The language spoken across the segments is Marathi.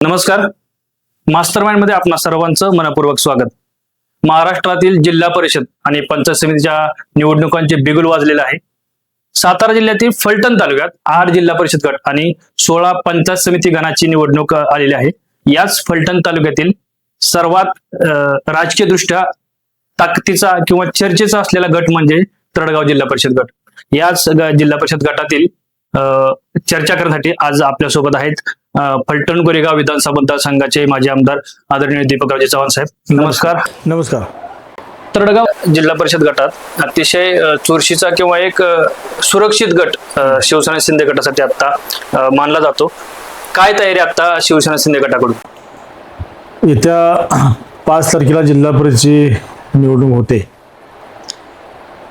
नमस्कार. मास्टरमाइंड मध्ये आपणा सर्वांचं मनपूर्वक स्वागत. महाराष्ट्रातील जिल्हा परिषद आणि पंचायत समितीच्या निवडणुकांचे बिगुल वाजलेले आहे. सातारा जिल्ह्यातील फलटण तालुक्यात 8 जिल्हा परिषद गट आणि 16 पंचायत समिती गणाची निवडणूक आलेली आहे. याच फलटण तालुक्यातील सर्वात राजकीय दृष्ट्या ताकदीचा किंवा चर्चेचा असलेला गट म्हणजे तळगाव जिल्हा परिषद गट. याच जिल्हा परिषद गटातील चर्चा करण्यासाठी आज आपल्यासोबत आहेत फलटण गोरेगाव विधानसभा मतदारसंघाचे माजी आमदार आदरणीय दीपकरावजी चव्हाण साहेब. नमस्कार. नमस्कार. तळगाव जिल्हा परिषद गटात अतिशय चुरशीचा किंवा एक सुरक्षित गट शिवसेना शिंदे गटासाठी आता मानला जातो. काय तयारी आता शिवसेना शिंदे गटाकडून? येत्या 5 तारखेला जिल्हा परिषदेची निवडणूक होते.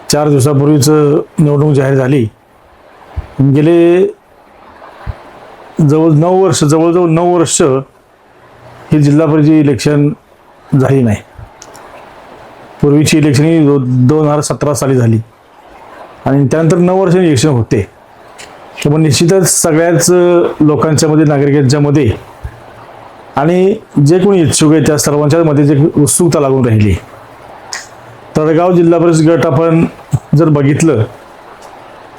4 दिवसापूर्वीच निवडणूक जाहीर झाली. गेले जवळजवळ 9 वर्ष ही जिल्हा परिषद इलेक्शन झाली नाही. पूर्वीची इलेक्शन ही 2017 साली झाली आणि त्यानंतर 9 वर्षांनी इलेक्शन होते. त्यामुळे निश्चितच सगळ्याच लोकांच्या मध्ये, नागरिकांच्या मध्ये आणि जे कोणी इच्छुक आहे त्या सर्वांच्या मध्ये जे उत्सुकता लागून राहिली. तळगाव जिल्हा परिषद गट आपण जर बघितलं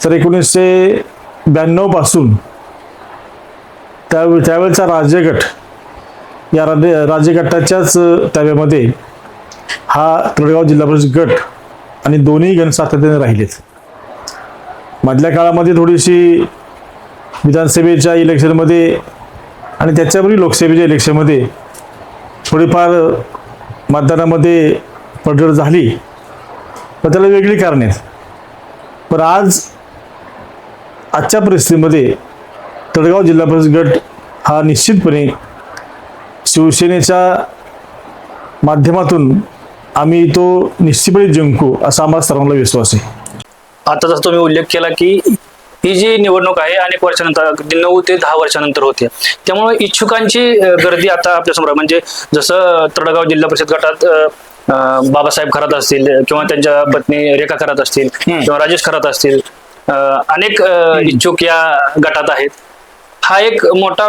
तर 1992 पासून त्यावेळेचा राज्यगट, या राज्यगटाच्याच ताब्यामध्ये हा तळगाव जिल्हा परिषद गट आणि दोन्ही गण सातत्याने राहिलेत. मधल्या काळामध्ये थोडीशी विधानसभेच्या इलेक्शनमध्ये आणि त्याच्यापूर्वी लोकसभेच्या इलेक्शनमध्ये थोडीफार मतदानामध्ये पडझड झाली, पण त्याला वेगळी कारणे आहेत. पण आजच्या परिस्थितीमध्ये तळगाव जिल्हा परिषद गट हा निश्चितपणे शिवसेनेच्या माध्यमातून आम्ही तो निश्चितपणे जिंकू असा आम्हाला सर्वांना विश्वास आहे. आता जसं तुम्ही उल्लेख केला की ही जी निवडणूक आहे अनेक वर्षानंतर, अगदी 9 ते 10 वर्षानंतर होते. त्यामुळे इच्छुकांची गर्दी आता आपल्यासमोर, म्हणजे जसं तळगाव जिल्हा परिषद गटात बाबासाहेब खरात असतील किंवा त्यांच्या पत्नी रेखा खरात असतील किंवा राजेश खरात असतील, अनेक इच्छुक या गटात आहेत. हा एक मोठा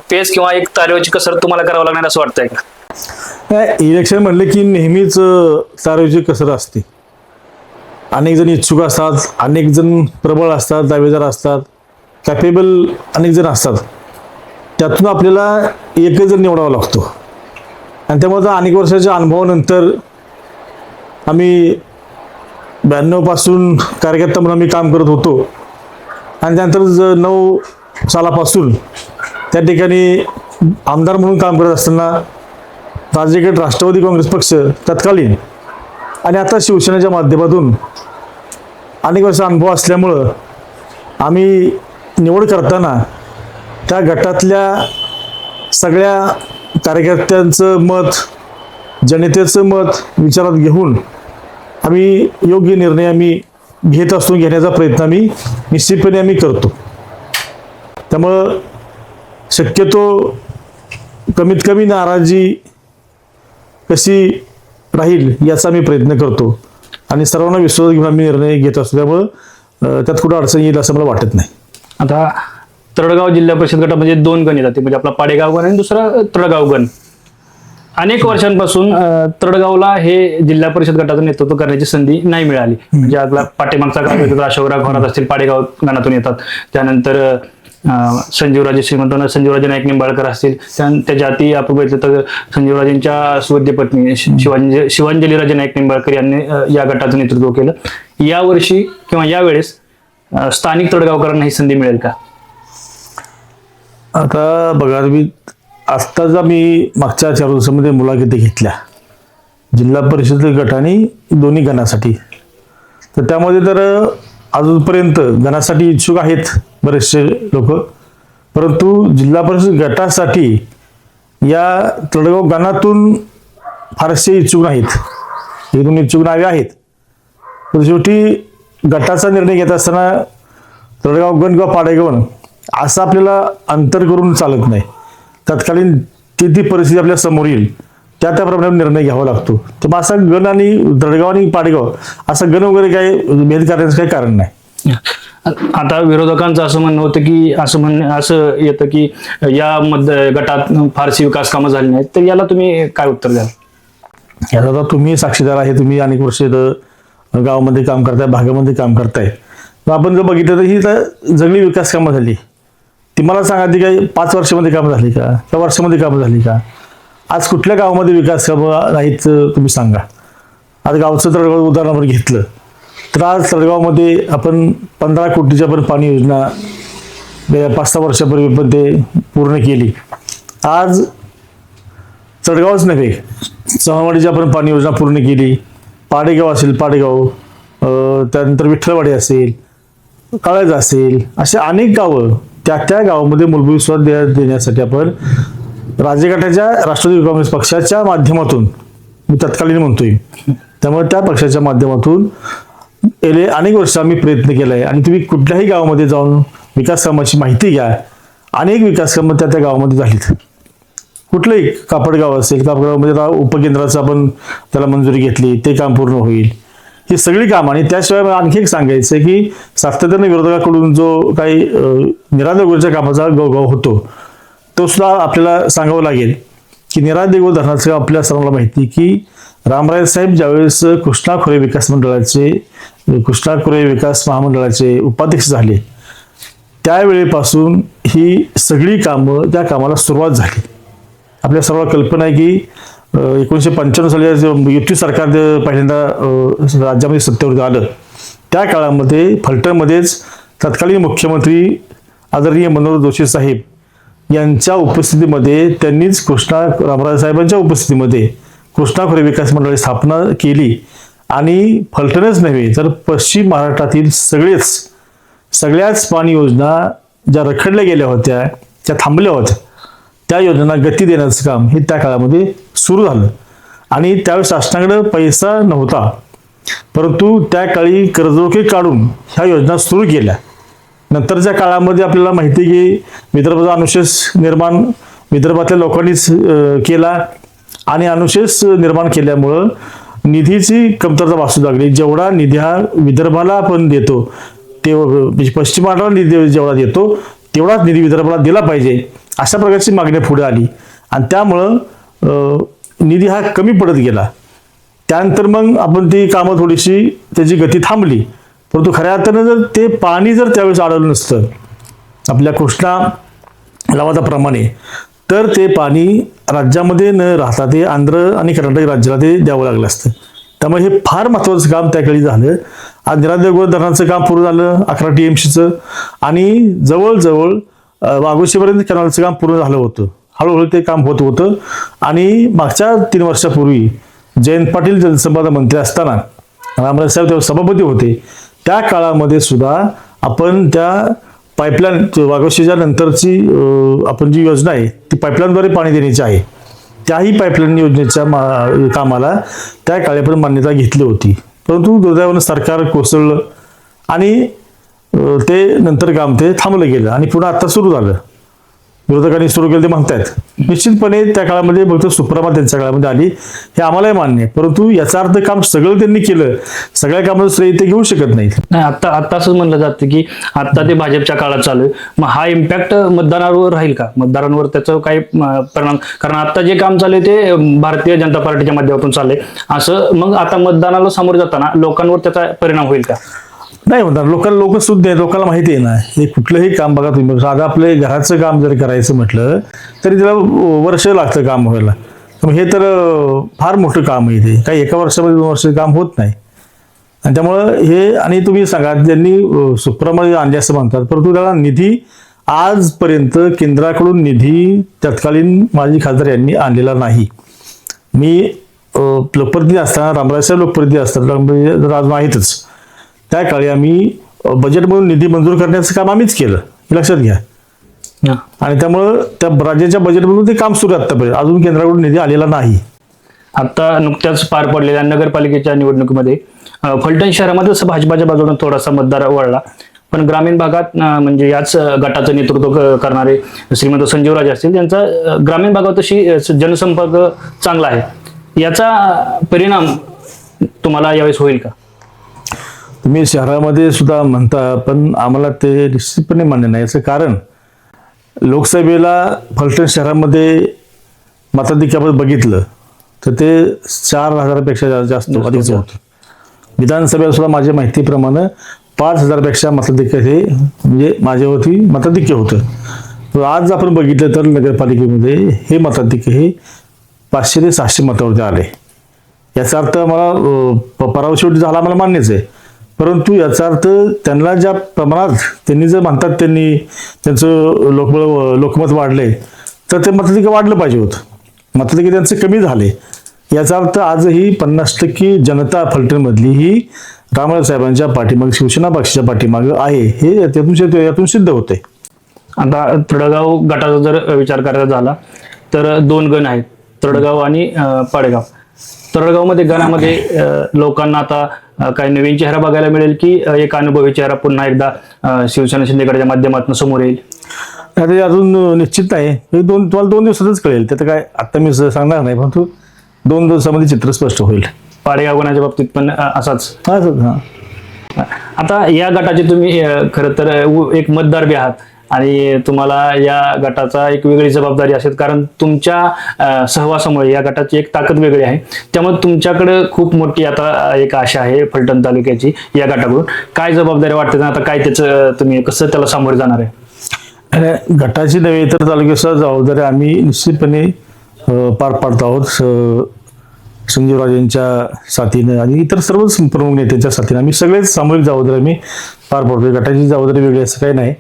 पेस किंवा एक तारेवरची कसरत तुम्हाला करावं लागणार असं वाटतंय का? इलेक्शन म्हणले की नेहमीच तारेवरची कसरत असते. अनेक जण इच्छुक असतात, अनेक जण प्रबळ असतात, दावेदार असतात, कॅपेबल अनेक जण असतात. त्यातून आपल्याला एकच जण निवडावा लागतो आणि त्यामुळे अनेक वर्षाच्या अनुभवानंतर आम्ही 92 पासून कार्यकर्ता म्हणून आम्ही काम करत होतो आणि त्यानंतर 9 सालापासून त्या ठिकाणी आमदार म्हणून काम करत असताना राज्यगट राष्ट्रवादी काँग्रेस पक्ष तत्कालीन आणि आता शिवसेनेच्या माध्यमातून अनेक वर्ष अनुभव असल्यामुळं आम्ही निवड करताना त्या गटातल्या सगळ्या कार्यकर्त्यांचं मत, जनतेचं मत विचारात घेऊन आम्ही योग्य निर्णय आम्ही घेत असतो, घेण्याचा प्रयत्न आम्ही निश्चितपणे करतो. त्यामुळं शक्यतो कमीत कमी नाराजी कशी राहील याचा आम्ही प्रयत्न करतो आणि सर्वांना विश्वास घेऊन आम्ही निर्णय घेत असतो. त्यामुळं त्यात कुठं अडचण येईल असं मला वाटत नाही. आता तळगाव जिल्हा परिषद गटामध्ये 2 गण येतात, म्हणजे आपला पाडेगाव गण आणि दुसरा तळगाव गण. अनेक वर्षांपासून तळगावला हे जिल्हा परिषद गटाचं नेतृत्व करण्याची संधी नाही मिळाली. म्हणजे आपला पाठीमागचा काळ अशोकराव खरात असतील, पाडेगाव गणातून येतात. त्यानंतर संजीवराजे श्रीमंत संजीवराजे नाईक निंबाळकर असतील, त्याच्या आधी आपण बघितलं तर संजीवराजेंच्या सुवद्य पत्नी शिवांजलीराजे नाईक निंबाळकर यांनी या गटाचं नेतृत्व केलं. यावर्षी किंवा यावेळेस स्थानिक तळगावकरांना ही संधी मिळेल का? आता बघा, आत्ताच आम्ही मागच्या 4 दिवसामध्ये मुलाखती घेतल्या जिल्हा परिषद गट आणि दोन्ही गणासाठी. तर त्यामध्ये तर अजूनपर्यंत गणासाठी इच्छुक आहेत बरेचसे लोक, परंतु जिल्हा परिषद गटासाठी या तळगाव गणातून फारसे इच्छुक नाहीत. 1-2 इच्छुक नावे आहेत. तर शेवटी गटाचा निर्णय घेत असताना तळगाव गण किंवा पाडेगाव असं आपल्याला अंतर करून चालत नाही. तत्कालीन ती परिस्थिती आपल्या समोर येईल त्याप्रमाणे निर्णय घ्यावा लागतो. तर असा गण आणि तळगाव आणि पाडेगाव असा गण वगैरे काही भेद करण्याचं काही कारण नाही. आता विरोधकांचं असं म्हणणं होतं की असं येतं की या गटात फारशी विकास कामं झाली नाहीत, तर याला तुम्ही काय उत्तर द्याल? याचा आता तुम्ही साक्षीदार आहे. तुम्ही अनेक वर्ष इथं गावामध्ये काम करताय, भागामध्ये काम करताय. मग आपण जर बघितलं तर ही तर जगली विकास कामं झाली. ती मला सांगा, ती काही 5 वर्षामध्ये कामं झाली का, किंवा वर्षामध्ये कामं झाली का? आज कुठल्या गावामध्ये विकास कामं नाहीत तुम्ही सांगा. आज गावचं तळगाव उदाहरण आपण घेतलं तर आज तळगावमध्ये आपण 15 कोटीच्या पण पाणी योजना 5-6 वर्षापूर्वी पण ते पूर्ण केली. आज तळगावच नव्हे, चव्हाणवाडीची आपण पाणी योजना पूर्ण केली. पाडेगाव असेल, पाडेगाव, त्यानंतर विठ्ठलवाडी असेल, काळज असेल, असे अनेक गावं त्या गावामध्ये मूलभूत सुविधा देण्यासाठी आपण राज्यगटाच्या राष्ट्रवादी काँग्रेस पक्षाच्या माध्यमातून, मी तत्कालीन म्हणतोय, त्यामुळे त्या पक्षाच्या माध्यमातून गेले अनेक वर्ष आम्ही प्रयत्न केलाय. आणि तुम्ही कुठल्याही गावामध्ये जाऊन विकास कामाची माहिती घ्या, अनेक विकास कामं त्या गावामध्ये झालीत. कुठलंही कापड गाव असेल, कापड गावामध्ये उपकेंद्राचं आपण त्याला मंजुरी घेतली, ते काम पूर्ण होईल. ही सगळी कामं. आणि त्याशिवाय मला आणखी एक सांगायचं आहे की सातत्याने विरोधकाकडून जो काही निरादेगोच्या कामाचा गवगव होतो, तो सुद्धा आपल्याला सांगावं लागेल की निरादेगो धरणाचं आपल्या सर्वांना माहिती की रामराय साहेब ज्यावेळेस कृष्णा खोरे विकास महामंडळाचे उपाध्यक्ष झाले, त्यावेळेपासून ही सगळी कामं, त्या कामाला सुरुवात झाली. आपल्या सर्वांना कल्पना आहे की 1995 साली युती सरकार पहिल्यांदा राज्यामध्ये सत्तेवर आलं, त्या काळामध्ये फलटणमध्येच तत्कालीन मुख्यमंत्री आदरणीय मनोहर जोशी साहेब यांच्या उपस्थितीमध्ये त्यांनीच रामराय साहेबांच्या उपस्थितीमध्ये कृष्णा खोरे विकास मंडळाची स्थापना केली. आणि फलटणच नव्हे तर पश्चिम महाराष्ट्रातील सगळ्याच पाणी योजना ज्या रखडल्या गेल्या होत्या, त्या थांबल्या होत्या, त्या योजनांना गती देण्याचं काम हे त्या काळामध्ये सुरू झालं. आणि त्यावेळेस शासनाकडे पैसा नव्हता, परंतु त्या काळी कर्जरोखे काढून ह्या योजना सुरू केल्या. नंतरच्या काळामध्ये आपल्याला माहिती आहे की विदर्भाचा अनुशेष निर्माण विदर्भातल्या लोकांनीच केला. आणि अनुशेष निर्माण केल्यामुळं निधीची कमतरता भासू लागली. जेवढा निधी हा विदर्भाला आपण देतो, ते पश्चिम महाराष्ट्राला निधी जेवढा देतो तेवढाच निधी विदर्भाला दिला पाहिजे, अशा प्रकारची मागणी पुढे आली. आणि त्यामुळं निधी हा कमी पडत गेला. त्यानंतर मग आपण ती कामं थोडीशी त्याची गती थांबली. परंतु खऱ्या अर्थानं जर ते पाणी जर त्यावेळेस आढळलं नसतं आपल्या कृष्णा लवादाप्रमाणे, तर ते पाणी राज्यामध्ये न राहता ते आंध्र आणि कर्नाटक राज्याला ते द्यावं लागलं असतं. त्यामुळे हे फार महत्त्वाचं काम त्यावेळी झालं. आज निरादेगो धरणाचं काम पूर्ण झालं, 11 TMCचं, आणि जवळजवळ वाघोशीपर्यंत कॅनलचं काम पूर्ण झालं होतं. हळूहळू ते काम होत होतं. आणि मागच्या 3 वर्षापूर्वी जयंत पाटील जलसंपदा मंत्री असताना रामराय साहेब तेव्हा सभापती होते, त्या काळामध्ये सुद्धा आपण त्या पाईपलाईन वाघोशीच्या नंतरची आपण जी योजना आहे ती पाईपलाईनद्वारे पाणी देण्याची आहे, त्याही पाईपलाईन योजनेच्या कामाला त्या काळी आपण मान्यता घेतली होती. परंतु दुर्दैवानं सरकार कोसळलं आणि ते नंतर काम ते थांबलं गेलं आणि पुन्हा आता सुरू झालं. विरोधकांनी सुरू केलं ते म्हणतायत. निश्चितपणे त्या काळामध्ये फक्त सुप्रमा त्यांच्या काळामध्ये आली, हे आम्हालाही मान्य आहे. परंतु याचा अर्थ काम सगळं त्यांनी केलं, सगळ्या कामाचं श्रेय ते घेऊ शकत नाहीत. नाही, आता असं म्हणलं जातं की आता ते भाजपच्या काळात चालू आहे, मग हा इम्पॅक्ट मतदारांवर राहील का? मतदारांवर त्याचा काही परिणाम? कारण आता जे काम चालू आहे ते भारतीय जनता पार्टीच्या माध्यमातून चाललंय, असं मग आता मतदानाला सामोरे जाताना लोकांवर त्याचा परिणाम होईल का? नाही म्हणतात लोक सुद्धा लोकांना माहिती आहे ना, हे कुठलंही काम बघा तुम्ही, साधं आपले घराचं काम जर करायचं म्हटलं तरी त्याला वर्ष लागतं काम व्हायला. मग हे तर फार मोठं काम आहे, ते काही एका वर्षामध्ये 2 वर्ष काम होत नाही. आणि त्यामुळं हे, आणि तुम्ही सांगा ज्यांनी सुप्रमा आणले असं म्हणतात, परंतु त्याला निधी आजपर्यंत केंद्राकडून निधी तत्कालीन माजी खासदार यांनी आणलेला नाही. मी लोकप्रतिनिधी असताना, रामराय साहेब लोकप्रतिनिधी असताना आज माहीतच, त्या काळी आम्ही बजेटमधून निधी मंजूर करण्याचं काम आम्हीच केलं, हे लक्षात घ्या. आणि त्यामुळं त्या राज्याच्या बजेटमधून ते काम सुरू आहे आतापर्यंत, अजून केंद्राकडून निधी आलेला नाही. आता नुकत्याच पार पडलेल्या नगरपालिकेच्या निवडणुकीमध्ये फलटण शहरामध्ये भाजपाच्या बाजूने थोडासा मतदार वळला, पण ग्रामीण भागात म्हणजे याच गटाचं नेतृत्व करणारे श्रीमंत संजीवराजे असतील, त्यांचा ग्रामीण भागात तशी जनसंपर्क चांगला आहे. याचा परिणाम तुम्हाला यावेळेस होईल का? तुम्ही शहरामध्ये सुद्धा म्हणता, पण आम्हाला ते निश्चितपणे मान्य नाही. याचं कारण लोकसभेला फलटण शहरामध्ये मताधिक्यामध्ये बघितलं तर ते 4,000पेक्षा जास्त अधिकच होतं. विधानसभेला सुद्धा माझ्या माहितीप्रमाणे 5,000पेक्षा मताधिक्य हे म्हणजे माझ्यावरती मताधिक्य होतं. तर आज आपण बघितलं तर नगरपालिकेमध्ये हे मताधिक्य हे 500 ते 600 मतावरती आले. याचा अर्थ मला पराभव झाला मला मान्यच आहे, परंतु याचा अर्थ त्यांना ज्या प्रमाणात त्यांनी जर म्हणतात त्यांनी त्यांचं लोकमत वाढलंय तर ते मताधिक्य वाढलं पाहिजे होतं. मताधिक्य त्यांचे कमी झाले. याचा अर्थ आजही 50% जनता फलटणमधली ही रामराज साहेबांच्या पाठीमागे, शिवसेना पक्षाच्या पाठीमागे आहे, हे यातून सिद्ध होते. आता तळगाव गटाचा जर विचार करायचा झाला तर 2 गण आहेत, तळगाव आणि पाडेगाव. तळगावमध्ये गणामध्ये लोकांना आता काही नवीन चेहरा बघायला मिळेल की एक अनुभवी चेहरा पुन्हा एकदा शिवसेना शिंदेगडच्या माध्यमातून समोर येईल? आता हे अजून निश्चित नाही. तुम्हाला 2 दिवसातच कळेल. त्यात काय आता मी सांगणार नाही, परंतु 2 दिवसामध्ये चित्र स्पष्ट होईल. पाडेगाव गणाच्या बाबतीत पण असाच. हा. आता या गटाचे तुम्ही खरं तर एक मतदार बी आहात आणि तुम्हाला या गटाचा एक वेगळी जबाबदारी असेल, कारण तुमच्या सहवासामुळे या गटाची एक ताकद वेगळी आहे. त्यामुळे तुमच्याकडे खूप मोठी आता एक आशा आहे फलटण तालुक्याची या गटाकडून. काय जबाबदारी वाटते, आता काय त्याचं तुम्ही कसं त्याला सामोरे जाणार आहे? आणि गटाची नव्हे तर तालुक्याची जबाबदारी आम्ही निश्चितपणे पार पाडत आहोत. संजीवराजेंच्या साथीनं आणि इतर सर्वच प्रमुख नेत्यांच्या साथीनं आम्ही सगळेच सामूहिक जबाबदारी आम्ही पार पाडतोय. गटाची जबाबदारी वेगळी असं काही नाही.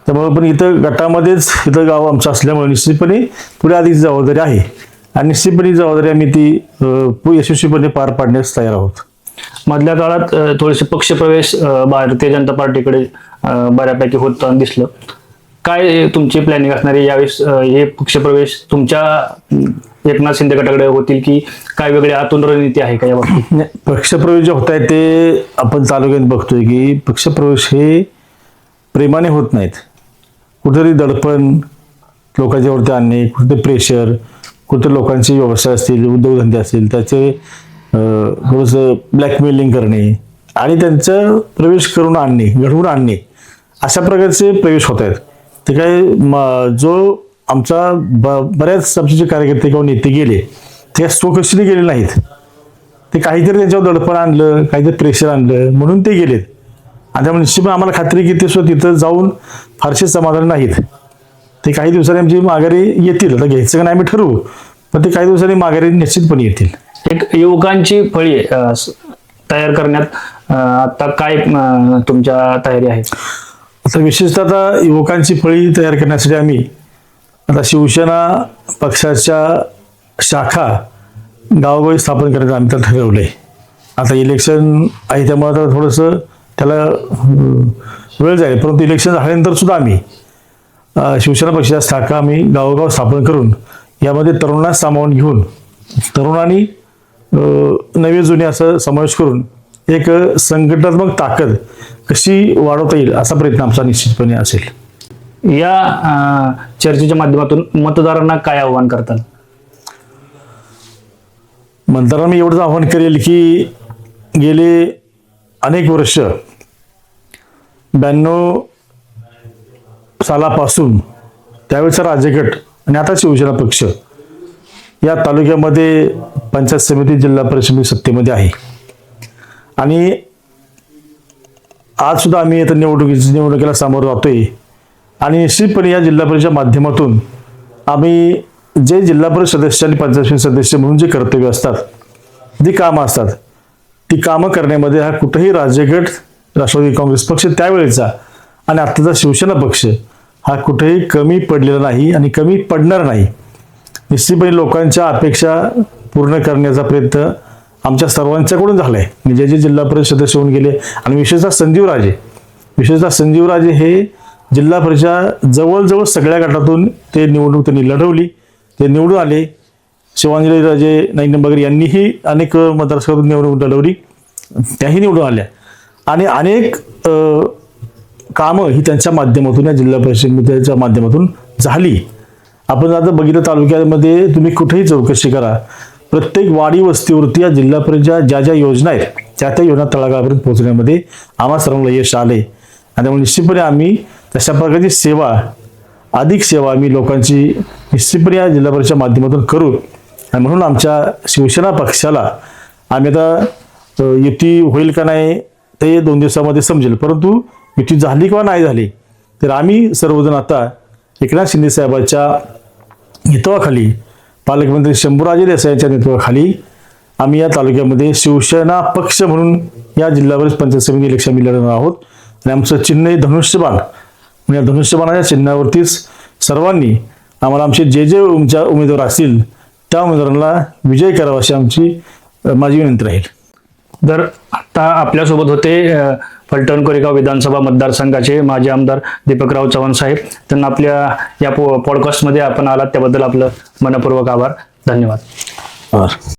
त्यामुळे पण इथं गाव आमचं असल्यामुळे निश्चितपणे पुढे अधिक जबाबदारी आहे आणि निश्चितपणे जबाबदारी आम्ही ती यशस्वीपणे पार पाडण्यास तयार आहोत. मधल्या काळात थोडेसे पक्षप्रवेश भारतीय जनता पार्टीकडे बऱ्यापैकी होताना दिसलं. काय तुमची प्लॅनिंग असणार आहे यावेळेस? हे पक्षप्रवेश तुमच्या एकनाथ शिंदे गटाकडे होतील की काय वेगळी आतून रणनीती आहे का या बाबतीत? पक्षप्रवेश जे होत आहे ते आपण तालुक्यात बघतोय की पक्षप्रवेश हे प्रेमाने होत नाहीत. कुठेतरी दडपण लोकांच्यावरती आणणे, कुठे प्रेशर, कुठे लोकांचे व्यवसाय असतील, उद्योगधंदे असतील त्याचे थोडंसं ब्लॅकमेलिंग करणे आणि त्यांचा प्रवेश करून आणणे, घडवून आणणे, अशा प्रकारचे प्रवेश होत आहेत. ते काय जो आमचा बऱ्याच आमचे जे कार्यकर्ते किंवा नेते गेले ते स्वखुशीने गेले नाहीत. ते काहीतरी त्यांच्यावर दडपण आणलं, काहीतरी प्रेशर आणलं म्हणून ते गेलेत. आणि त्यामुळे निश्चितपणे आम्हाला खात्री की ते सुद्धा तिथं जाऊन फारसे समाधान नाहीत. ते काही दिवसांनी आमची माघारी येतील. आता घ्यायचं का नाही आम्ही ठरवू, पण ते काही दिवसांनी माघारी निश्चितपणे येतील. एक युवकांची फळी तयार करण्यात आता काय तुमच्या तयारी आहे? आता विशेषतः आता युवकांची फळी तयार करण्यासाठी आम्ही आता शिवसेना पक्षाच्या शाखा गावोगावी स्थापन करायचं आम्ही तर ठरवलंय. आता इलेक्शन आहे त्यामुळे आता थोडंसं त्याला वेळ जाईल, परंतु इलेक्शन झाल्यानंतर सुद्धा आम्ही शिवसेना पक्षाच्या शाखा आम्ही गावोगाव स्थापन करून यामध्ये तरुणांना सामावून घेऊन तरुणांनी नवे जुने असं समावेश करून एक संघटनात्मक ताकद कशी वाढवता येईल असा प्रयत्न आमचा निश्चितपणे असेल. या चर्चेच्या माध्यमातून मतदारांना काय आव्हान करताल? मतदारांना मी एवढंच आव्हान करेल की गेले अनेक वर्ष 92 सालापासून त्यावेळेचा राज्यगट आणि आता शिवसेना पक्ष या तालुक्यामध्ये पंचायत समिती जिल्हा परिषद सत्तेमध्ये आहे आणि आज सुद्धा आम्ही आता निवडणुकीला सामोरं जातोय आणि निश्चितपणे या जिल्हा परिषदेच्या माध्यमातून आम्ही जे जिल्हा परिषद सदस्य आणि पंचायत समिती सदस्य म्हणून जे कर्तव्य असतात, जी कामं असतात, ती कामं करण्यामध्ये हा कुठेही राज्यगट राष्ट्रवादी काँग्रेस पक्ष त्यावेळेचा आणि आत्ताचा शिवसेना पक्ष हा कुठेही कमी पडलेला नाही आणि कमी पडणार नाही. निश्चितपणे लोकांच्या अपेक्षा पूर्ण करण्याचा प्रयत्न आमच्या सर्वांच्याकडून झालाय. म्हणजे जे जिल्हा परिषद सदस्य होऊन गेले आणि विशेषतः संजीवराजे हे जिल्हा परिषद जवळजवळ सगळ्या गटातून ते निवडणूक त्यांनी लढवली, ते निवडून आले. शिवांजलीराजे नाईक निंबाळकर यांनीही अनेक मतदारसंघातून निवडणूक लढवली, त्याही निवडून आल्या आणि अनेक कामं ही त्यांच्या माध्यमातून या जिल्हा परिषदेच्या माध्यमातून झाली. आपण आता बघितलं तालुक्यामध्ये तुम्ही कुठेही चौकशी करा, प्रत्येक वाडी वस्तीवरती या जिल्हा परिषदेच्या ज्या ज्या योजना आहेत त्या योजना तळागाळापर्यंत पोहोचण्यामध्ये आम्हा सर्वांना यश आले. आणि त्यामुळे निश्चितपणे आम्ही तशा प्रकारची सेवा, अधिक सेवा आम्ही लोकांची निश्चितपणे या जिल्हा परिषदेच्या माध्यमातून करू. आणि म्हणून आमच्या शिवसेना पक्षाला आम्ही आता युती होईल का नाही ते 2 दिवसामध्ये समजेल, परंतु युती झाली किंवा नाही झाली तर आम्ही सर्वजण आता एकनाथ शिंदे साहेबांच्या नेतृत्वाखाली, पालकमंत्री शंभूराजे देसाई यांच्या नेतृत्वाखाली आम्ही या तालुक्यामध्ये शिवसेना पक्ष म्हणून या जिल्हा परिषद पंचायत समिती इलेक्शन मी लढणार आहोत. आणि आमचं चिन्ह आहे धनुष्यबाण. या धनुष्यबाणाच्या चिन्हावरतीच सर्वांनी आम्हाला आमचे जे उमेदवार असतील त्या उमेदवारांना विजय करावा अशी आमची माझी विनंती राहील. तर आता आपल्यासोबत होते फलटण कोरेगाव विधानसभा मतदारसंघाचे माजी आमदार दीपकराव चव्हाण साहेब. त्यांना आपल्या या पॉडकास्टमध्ये आपण आलात त्याबद्दल आपलं मनपूर्वक आभार. धन्यवाद.